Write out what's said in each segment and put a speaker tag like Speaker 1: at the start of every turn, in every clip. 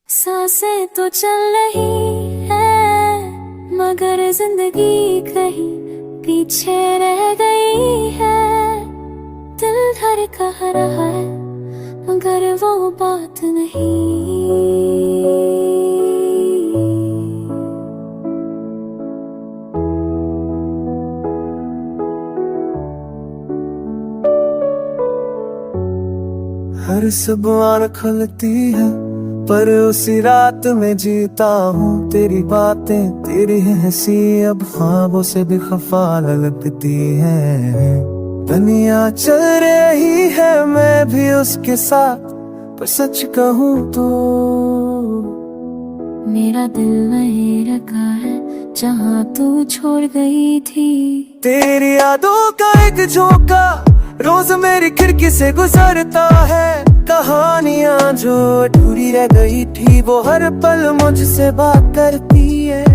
Speaker 1: सांसें तो चल रही है मगर जिंदगी कहीं पीछे रह गई है। दिल धड़का रहा है मगर वो बात नहीं।
Speaker 2: हर सुबह खुलती है पर उसी रात में जीता हूँ। तेरी बातें तेरी हंसी अब ख्वाबों से भी खफा लगती है। दुनिया चल रही है मैं भी उसके साथ, पर सच कहूँ तो
Speaker 1: मेरा दिल वहीं रखा है जहाँ तू छोड़ गई थी।
Speaker 2: तेरी यादों का एक झोंका रोज मेरी खिड़की से गुजरता है। कहानियां जो अधूरी रह गई थी वो हर पल मुझसे बात करती है।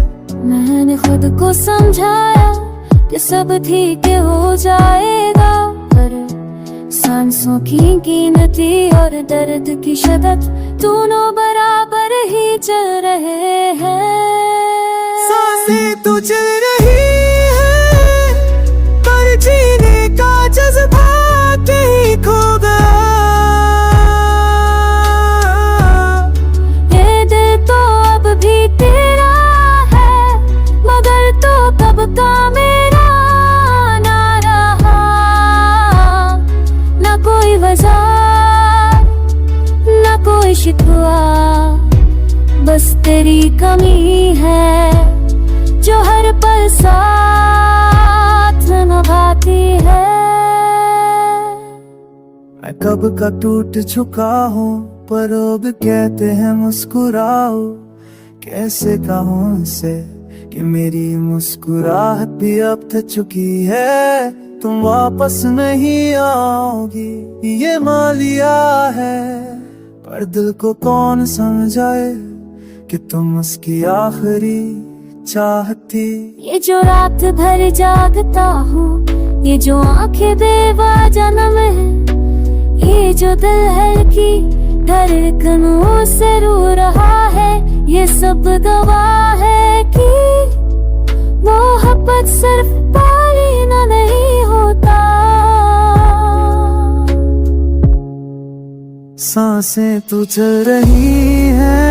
Speaker 1: मैंने खुद को समझाया कि सब ठीक हो जाएगा, पर सांसों की गिनती और दर्द की शिद्दत दोनों बराबर ही चल रहे हैं।
Speaker 2: सांसें तो चल रही है पर जीने का जज्बा कहीं खो गया।
Speaker 1: ये दिल तो अब भी तेरा है मगर तो कब का मेरा ना रहा। ना कोई वजह ना कोई शिकवा, बस तेरी कमी है जो हर पल साथ निभाती है।
Speaker 2: मैं कब का टूट चुका हूँ पर लोग कहते हैं मुस्कुराओ। कैसे कहूँ उनसे कि मेरी मुस्कुराहट भी अब थक चुकी है। तुम वापस नहीं आओगी ये मान लिया है, पर दिल को कौन समझाए कि तुम उसकी आखिरी चाहती।
Speaker 1: ये जो रात भर जागता हूँ, ये जो आंखें बेवजह नम है, ये जो दिल हल्की धड़कनों से रो रहा है, ये सब गवाह है कि मोहब्बत सिर्फ पालीना नहीं होता।
Speaker 2: सांसें तो चल रही है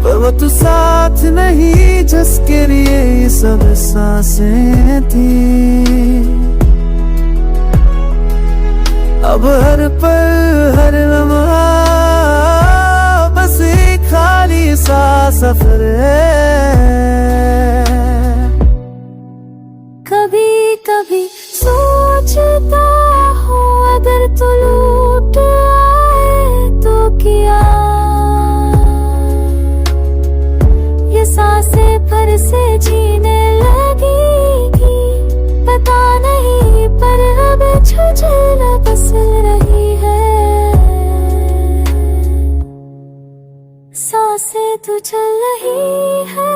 Speaker 2: पर वो तो साथ नहीं जिसके लिए ये सब सांसें थी। अब हर पल हर लम्हा बस एक खाली सा सफर है।
Speaker 1: कभी कभी सोचता हूँ अगर तू लौट आए तो क्या ये सांसें फिर से जीने लगेगी। पता नहीं पर अब छुझला बस रही है। सांसें तो चल रही है